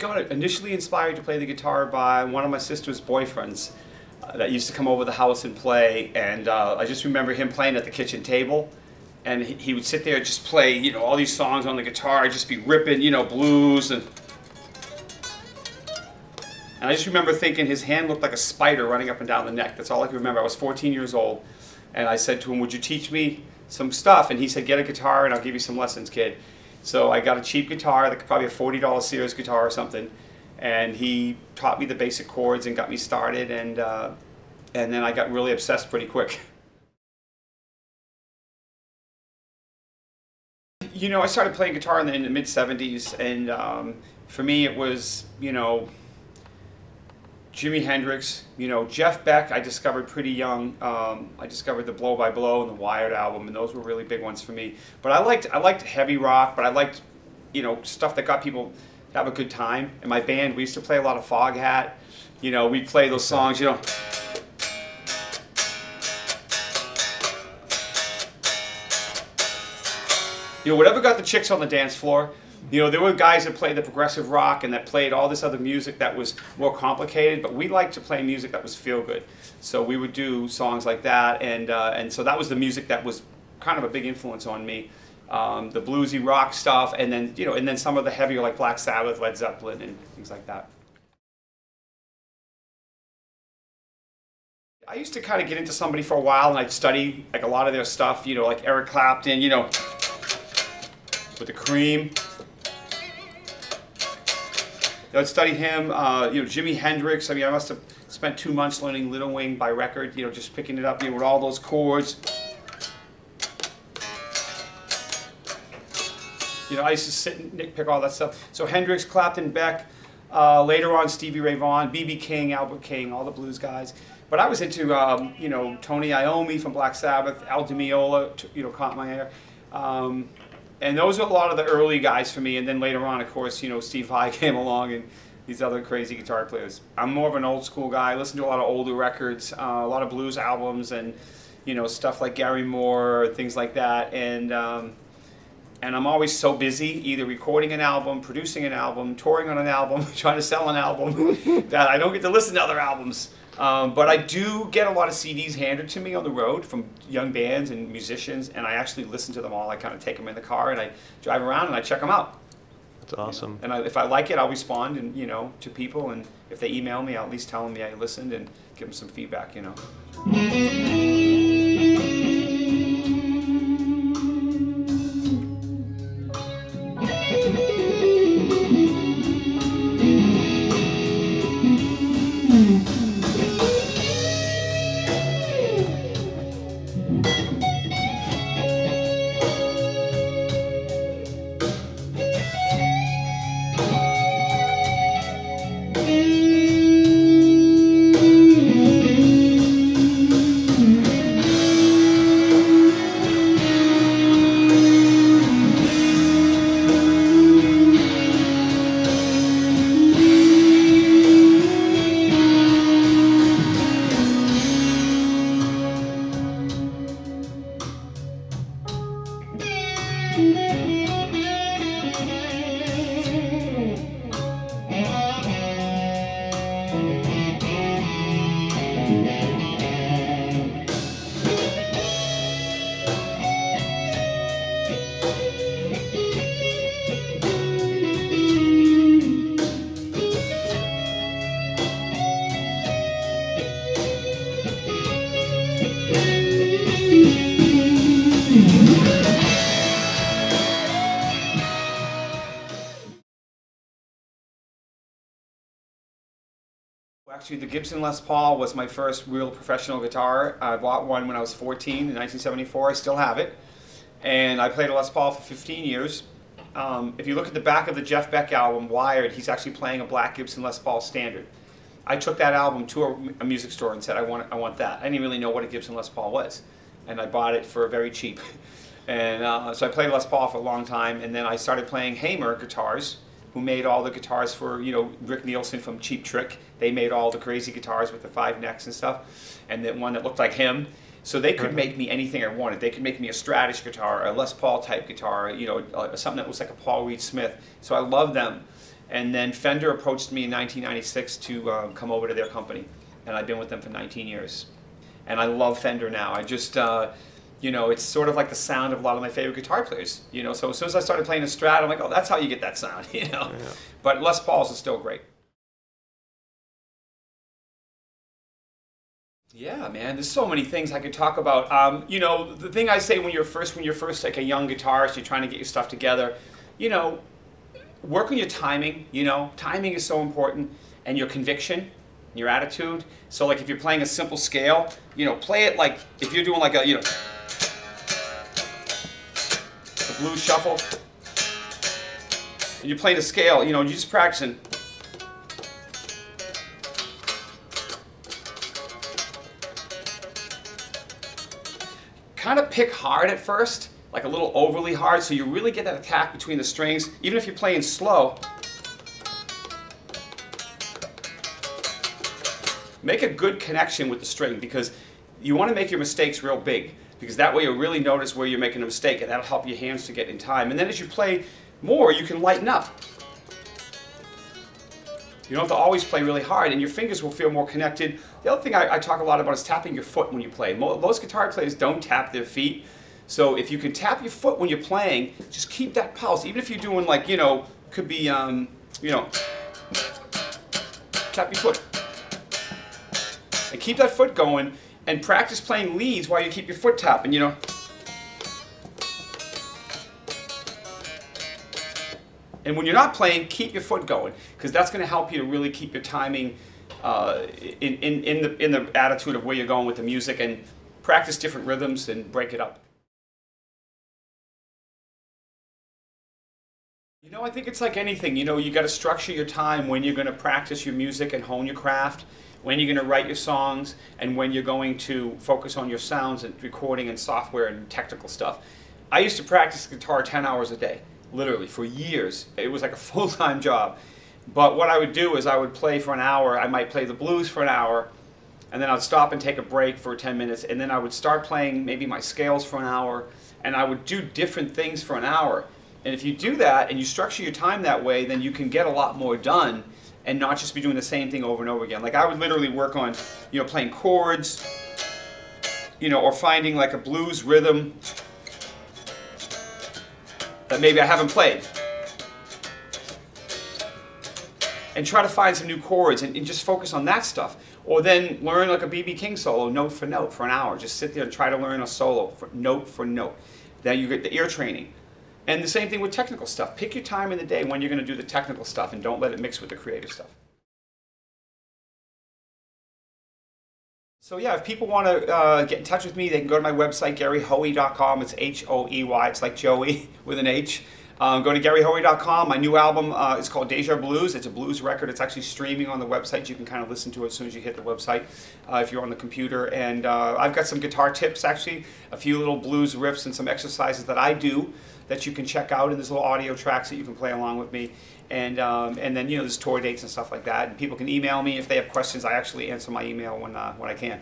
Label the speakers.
Speaker 1: got initially inspired to play the guitar by one of my sister's boyfriends that used to come over the house and play, and I just remember him playing at the kitchen table, and he would sit there and just play, you know, all these songs on the guitar, just be ripping, you know, blues, and I just remember thinking his hand looked like a spider running up and down the neck. That's all I can remember. I was 14 years old, and I said to him, would you teach me some stuff? And he said, get a guitar and I'll give you some lessons, kid. So I got a cheap guitar, like probably a $40 Sears guitar or something, and he taught me the basic chords and got me started, and then I got really obsessed pretty quick. You know, I started playing guitar in the mid-70s, and for me it was, you know, Jimi Hendrix, you know, Jeff Beck I discovered pretty young. I discovered the Blow by Blow and the Wired album, and those were really big ones for me. But I liked heavy rock, but I liked, you know, stuff that got people to have a good time. In my band, we used to play a lot of Foghat. You know, we'd play those songs, you know. You know, whatever got the chicks on the dance floor. You know, there were guys that played the progressive rock and that played all this other music that was more complicated, but we liked to play music that was feel good. So we would do songs like that, and so that was the music that was kind of a big influence on me. The bluesy rock stuff, and then, you know, and then some of the heavier like Black Sabbath, Led Zeppelin, and things like that. I used to kind of get into somebody for a while, and I'd study like a lot of their stuff, you know, like Eric Clapton, you know, with the Cream. I'd study him, you know, Jimi Hendrix. I mean, I must have spent 2 months learning Little Wing by record, you know, just picking it up, you know, with all those chords. You know, I used to sit and nitpick all that stuff. So Hendrix, Clapton, Beck, later on Stevie Ray Vaughan, B.B. King, Albert King, all the blues guys. But I was into, you know, Tony Iommi from Black Sabbath, Al Di Meola, you know, caught my ear. And those are a lot of the early guys for me, and then later on, of course, you know, Steve Vai came along and these other crazy guitar players. I'm more of an old school guy. I listen to a lot of older records, a lot of blues albums, and, you know, stuff like Gary Moore, things like that. And I'm always so busy, either recording an album, producing an album, touring on an album, trying to sell an album, that I don't get to listen to other albums. But I do get a lot of CDs handed to me on the road from young bands and musicians, and I actually listen to them all. I kind of take them in the car and I drive around and I check them out.
Speaker 2: That's awesome.
Speaker 1: You know? And if I like it, I'll respond, and, you know, to people, and if they email me, I'll at least tell them, yeah, I listened, and give them some feedback, you know. Actually, the Gibson Les Paul was my first real professional guitar. I bought one when I was 14 in 1974. I still have it. And I played a Les Paul for 15 years. If you look at the back of the Jeff Beck album, Wired, he's actually playing a black Gibson Les Paul Standard. I took that album to a music store and said, I want that. I didn't really know what a Gibson Les Paul was. And I bought it for very cheap. And so I played Les Paul for a long time, and then I started playing Hamer guitars, who made all the guitars for, you know, Rick Nielsen from Cheap Trick. They made all the crazy guitars with the 5 necks and stuff, and then one that looked like him. So they could make me anything I wanted. They could make me a Stradish guitar, a Les Paul type guitar, you know, something that was like a Paul Reed Smith. So I loved them. And then Fender approached me in 1996 to come over to their company, and I've been with them for 19 years. And I love Fender now. I just, you know, it's sort of like the sound of a lot of my favorite guitar players. You know, so as soon as I started playing a Strat, I'm like, oh, that's how you get that sound, you know. Yeah. But Les Pauls is still great. Yeah, man, there's so many things I could talk about. You know, the thing I say when you're first like a young guitarist, you're trying to get your stuff together, you know, work on your timing. You know, timing is so important, and your conviction, your attitude. So like if you're playing a simple scale, you know, play it like if you're doing like a, you know, a blues shuffle, and you're playing a scale, you know, you're just practicing. Kind of pick hard at first, like a little overly hard, so you really get that attack between the strings, even if you're playing slow. Make a good connection with the string, because you want to make your mistakes real big, because that way you'll really notice where you're making a mistake, and that'll help your hands to get in time. And then as you play more, you can lighten up. You don't have to always play really hard, and your fingers will feel more connected. The other thing I talk a lot about is tapping your foot when you play. Most guitar players don't tap their feet. So if you can tap your foot when you're playing, just keep that pulse. Even if you're doing like, you know, could be, you know, tap your foot. And keep that foot going, and practice playing leads while you keep your foot tapping, you know. And when you're not playing, keep your foot going, because that's going to help you to really keep your timing in the attitude of where you're going with the music, and practice different rhythms and break it up. You know, I think it's like anything. You know, you got to structure your time when you're going to practice your music and hone your craft, when you're going to write your songs, and when you're going to focus on your sounds and recording and software and technical stuff. I used to practice guitar 10 hours a day. Literally, for years. It was like a full-time job. But what I would do is I would play for an hour. I might play the blues for an hour, and then I'd stop and take a break for 10 minutes, and then I would start playing maybe my scales for an hour, and I would do different things for an hour. And if you do that and you structure your time that way, then you can get a lot more done and not just be doing the same thing over and over again. Like I would literally work on, you know, playing chords, you know, or finding like a blues rhythm that maybe I haven't played, and try to find some new chords and just focus on that stuff. Or then learn like a B.B. King solo note for note for an hour. Just sit there and try to learn a solo for note. Then you get the ear training. And the same thing with technical stuff. Pick your time in the day when you're going to do the technical stuff, and don't let it mix with the creative stuff. So yeah, if people want to get in touch with me, they can go to my website, GaryHoey.com. It's H-O-E-Y. It's like Joey with an H. Go to GaryHoey.com. My new album is called Deja Blues. It's a blues record. It's actually streaming on the website. You can kind of listen to it as soon as you hit the website if you're on the computer. And I've got some guitar tips, actually, a few little blues riffs and some exercises that I do that you can check out. And there's little audio tracks that you can play along with me. And then, you know, there's tour dates and stuff like that. And people can email me if they have questions. I actually answer my email when I can.